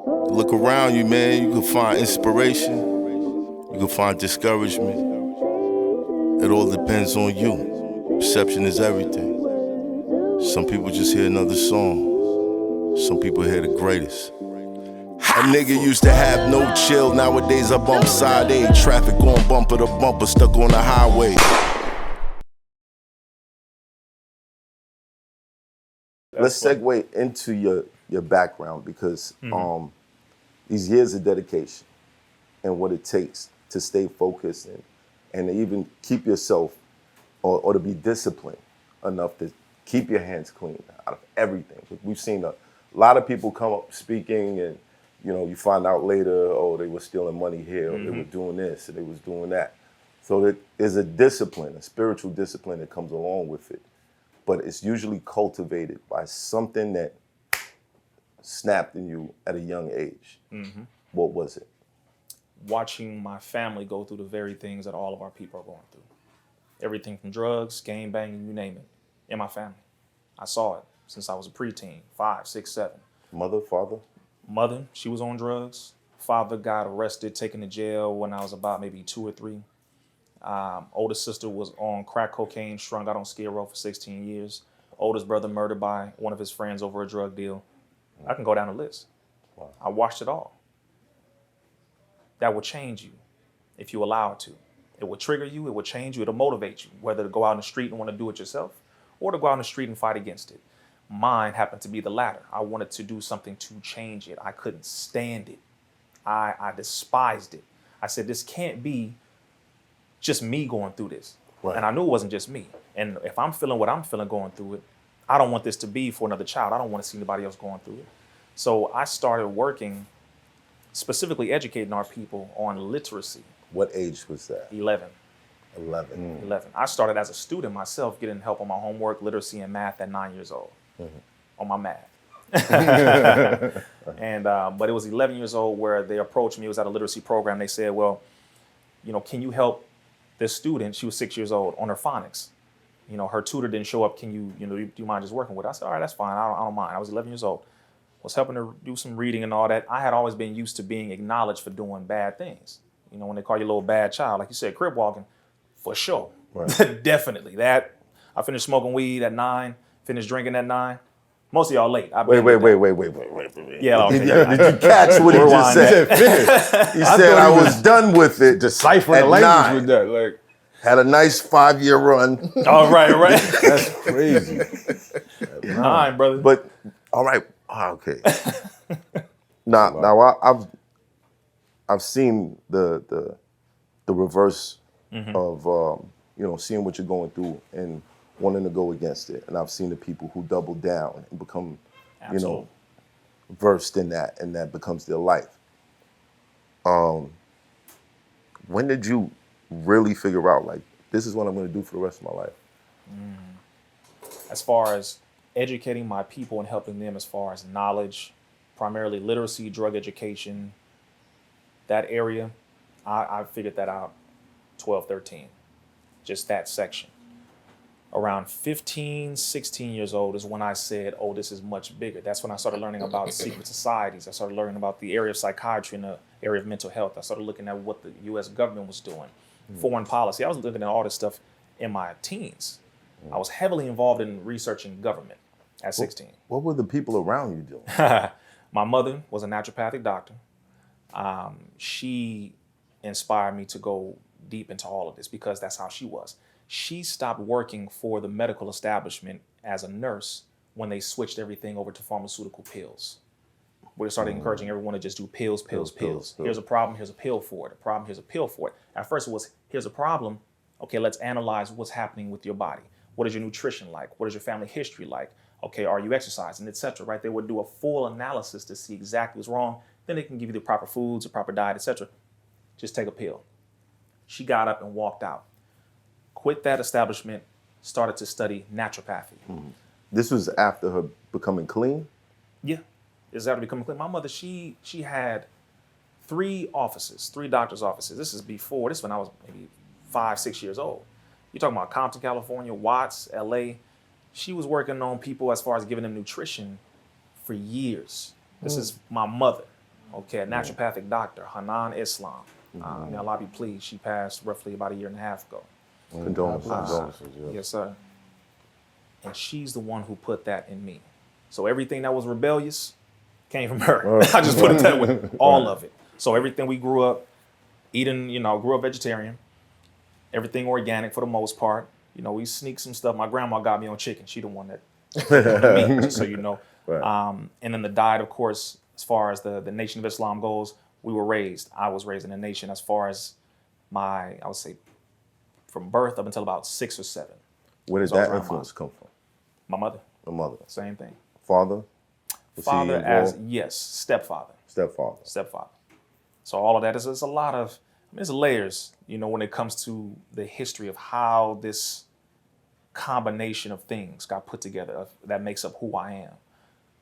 Look around you, man. You can find inspiration. You can find discouragement. It all depends on you. Perception is everything. Some people just hear another song. Some people hear the greatest. A nigga used to have no chill. Nowadays I bump side A. Traffic going bumper to bumper, stuck on the highway. Let's segue into your background because these years of dedication and what it takes to stay focused and to even keep yourself or to be disciplined enough to keep your hands clean out of everything. We've seen a lot of people come up speaking and you find out later, oh, they were stealing money here, or they were doing this, and they was doing that. So there's a discipline, a spiritual discipline that comes along with it. But it's usually cultivated by something that snapped in you at a young age. What was it? Watching my family go through the very things that all of our people are going through. Everything from drugs, gang banging, you name it, in my family. I saw it since I was a preteen, 5, 6, 7. Mother, father? Mother, she was on drugs. Father got arrested, taken to jail when I was about maybe 2 or 3. Older sister was on crack cocaine, strung out on Skid Row for 16 years. Oldest brother murdered by one of his friends over a drug deal. I can go down the list. Wow. I watched it all. That will change you if you allow it to. It will trigger you, it will change you, it'll motivate you, whether to go out in the street and want to do it yourself or to go out in the street and fight against it. Mine happened to be the latter. I wanted to do something to change it. I couldn't stand it. I despised it. I said, this can't be just me going through this. Right. And I knew it wasn't just me. And if I'm feeling what I'm feeling going through it, I don't want this to be for another child. I don't want to see anybody else going through it. So I started working, specifically educating our people on literacy. What age was that? 11. 11. 11. I started as a student myself, getting help on my homework, literacy, and math at 9 years old. On my math. And but it was 11 years old where they approached me. It was at a literacy program. They said, well, can you help this student? She was 6 years old on her phonics. Her tutor didn't show up. Can you, do you mind just working with her? I said, all right, that's fine. I don't mind. I was 11 years old. Was helping her do some reading and all that. I had always been used to being acknowledged for doing bad things. When they call you a little bad child, like you said, crib walking, for sure. Right. Definitely. That, I finished smoking weed at 9, finished drinking at 9. Most of y'all late. Wait. Yeah, okay. Did you catch what he just said? He said, he said I was done with it. Deciphering the language with that. Like, had a nice 5-year run. All right. That's crazy. 9, brother. But, all right. Okay. Now I've seen the reverse of seeing what you're going through and wanting to go against it, and I've seen the people who double down and become, versed in that, and that becomes their life. When did you really figure out, like, this is what I'm going to do for the rest of my life? As far as educating my people and helping them as far as knowledge, primarily literacy, drug education, that area, I figured that out 12, 13, just that section. Around 15, 16 years old is when I said, oh, this is much bigger. That's when I started learning about secret societies. I started learning about the area of psychiatry and the area of mental health. I started looking at what the U.S. government was doing, foreign policy. I was looking at all this stuff in my teens. I was heavily involved in researching government at 16. What were the people around you doing? My mother was a naturopathic doctor. She inspired me to go deep into all of this because that's how she was. She stopped working for the medical establishment as a nurse when they switched everything over to pharmaceutical pills. We started encouraging everyone to just do pills. Here's a problem, here's a pill for it. A problem, here's a pill for it. At first it was, here's a problem. Okay, let's analyze what's happening with your body. What is your nutrition like? What is your family history like? Okay, are you exercising, etc. Right? They would do a full analysis to see exactly what's wrong. Then they can give you the proper foods, the proper diet, etc. Just take a pill. She got up and walked out. Quit that establishment, started to study naturopathy. This was after her becoming clean? Yeah, this is after becoming clean. My mother, she had 3 offices, 3 doctor's offices. This is when I was maybe 5, 6 years old. You're talking about Compton, California, Watts, LA. She was working on people as far as giving them nutrition for years. This is my mother. Okay, a naturopathic doctor, Hanan Islam. May Allah be pleased. She passed roughly about 1.5 years ago. Condolences. Yeah. Yes, sir. And she's the one who put that in me. So everything that was rebellious came from her. I just put it that way. All of it. So everything we grew up eating, grew up vegetarian. Everything organic for the most part. We sneak some stuff. My grandma got me on chicken. She the one that the meat, just so you know. Right. And then the diet, of course, as far as the Nation of Islam goes, I was raised in a nation as far as I would say, from birth up until about 6 or 7. Where did that influence come from? My mother. The mother. Same thing. Father? Father stepfather. Stepfather. So all of that is a lot of, there's layers, when it comes to the history of how this combination of things got put together that makes up who I am.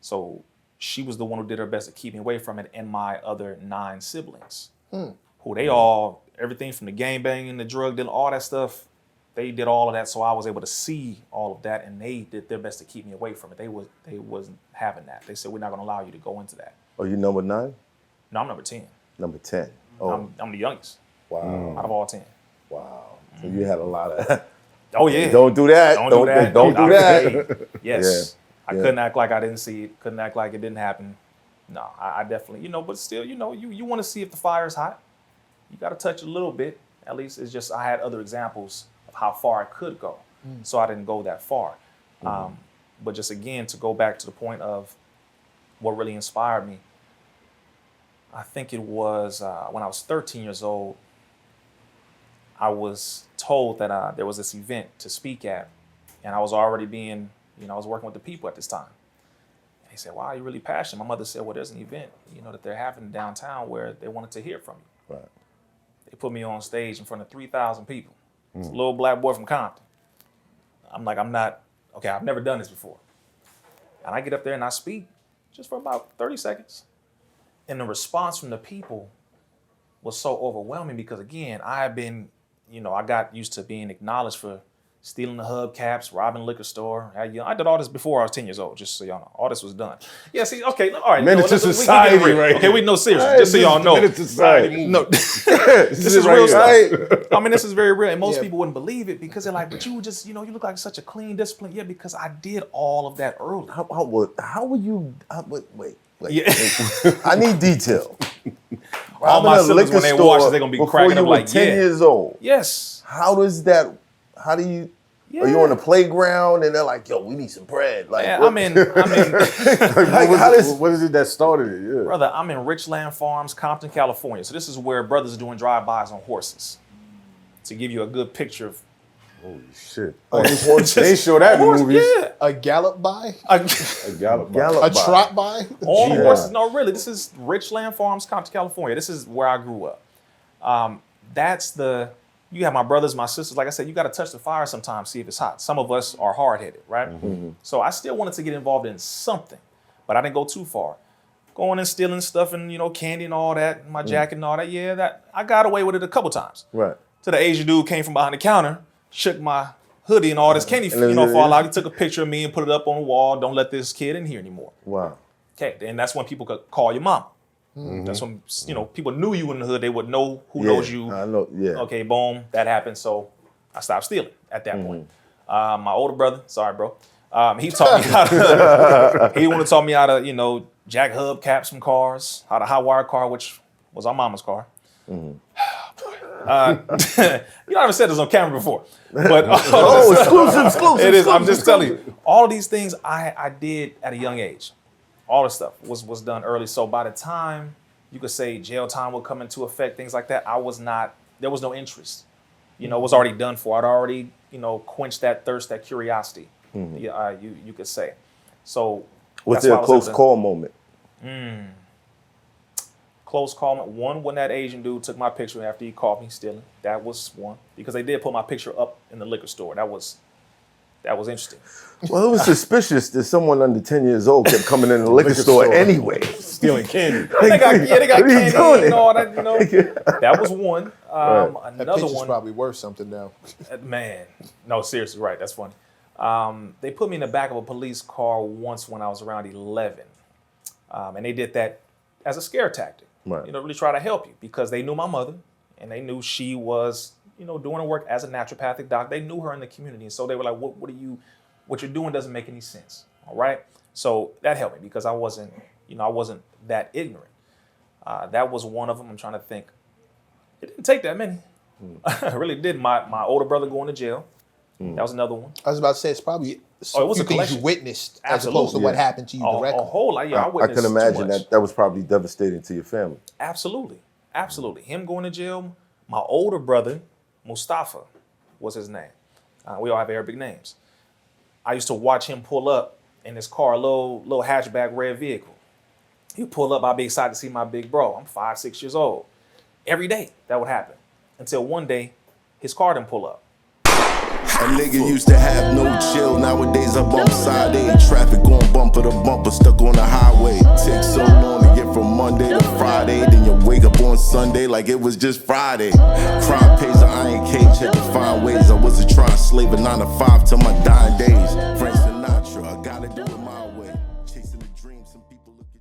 So she was the one who did her best to keep me away from it, and my other 9 siblings, who they all, everything from the gang banging, the drug dealing, all that stuff, they did all of that. So I was able to see all of that, and they did their best to keep me away from it. They wasn't having that. They said, we're not going to allow you to go into that. Oh, you number 9? No, I'm number 10. Number 10. Oh, I'm the youngest. wow. Out of all 10. Wow. So you had a lot of. Oh yeah. Don't do that. Don't do that. Don't do that. Yes. Yeah. I couldn't act like I didn't see it. Couldn't act like it didn't happen. No, I definitely, but still, you want to see if the fire is hot. You got to touch it a little bit. At least it's just, I had other examples of how far I could go. So I didn't go that far. But just again, to go back to the point of what really inspired me, I think it was when I was 13 years old, I was told that there was this event to speak at, and I was already being, I was working with the people at this time. And he said, wow, you're really passionate. My mother said, well, there's an event, that they're having downtown where they wanted to hear from you. Right. They put me on stage in front of 3,000 people. It's a little black boy from Compton. I'm like, I've never done this before. And I get up there and I speak just for about 30 seconds. And the response from the people was so overwhelming because, again, I had been, I got used to being acknowledged for stealing the hubcaps, robbing the liquor store. I did all this before I was 10 years old, just so y'all know. All this was done. Yeah, see, okay, all right. Menace to society, right? Okay, we know seriously, just so y'all know. Menace to society. No, this is real stuff. I mean, this is very real, and most people wouldn't believe it because they're like, but you just, you look like such a clean, disciplined. Yeah, because I did all of that early. How would you, wait. Yeah. I need detail. All my siblings, when they watch this, they're going to be cracking up like, 10 years old. Yes. How do you, are you on the playground and they're like, yo, we need some bread? Like, Man, what? What is it that started it? Yeah. Brother, I'm in Richland Farms, Compton, California. So this is where brothers are doing drive-bys on horses. To give you a good picture of. Holy shit. They show that in movies. Yeah. A gallop by? A gallop by. A trot by? On horses. No, really. This is Richland Farms, Compton, California. This is where I grew up. You have my brothers, my sisters. Like I said, you got to touch the fire sometimes, see if it's hot. Some of us are hard-headed, right? So I still wanted to get involved in something, but I didn't go too far. Going and stealing stuff and, candy and all that, my jacket and all that. Yeah, that I got away with it a couple times. Right. So the Asian dude came from behind the counter, shook my hoodie and all this candy, fall out. He took a picture of me and put it up on the wall. Don't let this kid in here anymore. Wow. Okay, and that's when people could call your mom. That's when, people knew you in the hood. They would know who knows you. I know, yeah. Okay, boom, that happened. So I stopped stealing at that point. My older brother, sorry, bro, he taught me how to, he wanted to taught me how to, jack hubcaps from cars, how to hot wire a car, which was our mama's car. I haven't said this on camera before, but exclusive. It is. I'm just telling you, all of these things I did at a young age. All this stuff was done early. So by the time you could say jail time would come into effect, things like that, there was no interest. It was already done for. I'd already, quenched that thirst, that curiosity, you could say. So was there a close call moment? Close call moment. One, when that Asian dude took my picture after he caught me stealing. That was one. Because they did put my picture up in the liquor store. That was interesting. Well, it was suspicious that someone under 10 years old kept coming in the liquor store anyway. Stealing candy. They got candy and all that, That was one. That Another picture's one. probably worth something now. Man. No, seriously, right. That's funny. They put me in the back of a police car once when I was around 11. And they did that as a scare tactic. Right. You know, really try to help you because they knew my mother and they knew she was, you know, doing her work as a naturopathic doc. They knew her in the community. And so they were like, what you're doing doesn't make any sense. All right. So that helped me because I wasn't that ignorant. That was one of them. I'm trying to think. It didn't take that many. I really did. My older brother going to jail. That was another one. I was about to say it's probably It was few a things collection. you witnessed as Absolutely. opposed to what happened to you A directly. whole lot. Yeah, I I witnessed can too imagine much. that was probably devastating to your family. Absolutely. Absolutely. Him going to jail. My older brother, Mustafa, was his name. We all have Arabic names. I used to watch him pull up in his car, a little hatchback red vehicle. He'd pull up, I'd be excited to see my big bro. I'm 5, 6 years old. Every day that would happen. Until one day, his car didn't pull up. A nigga used to have no chill. Nowadays I bump side A. Traffic going bumper to bumper, stuck on the highway. Takes so long to get from Monday to Friday. Then you wake up on Sunday like it was just Friday. Crime pays an iron cage, had to find ways. I wasn't trying to slave a 9 to 5 till my dying days. Frank Sinatra, I gotta do it my way. Chasing the dream, some people look at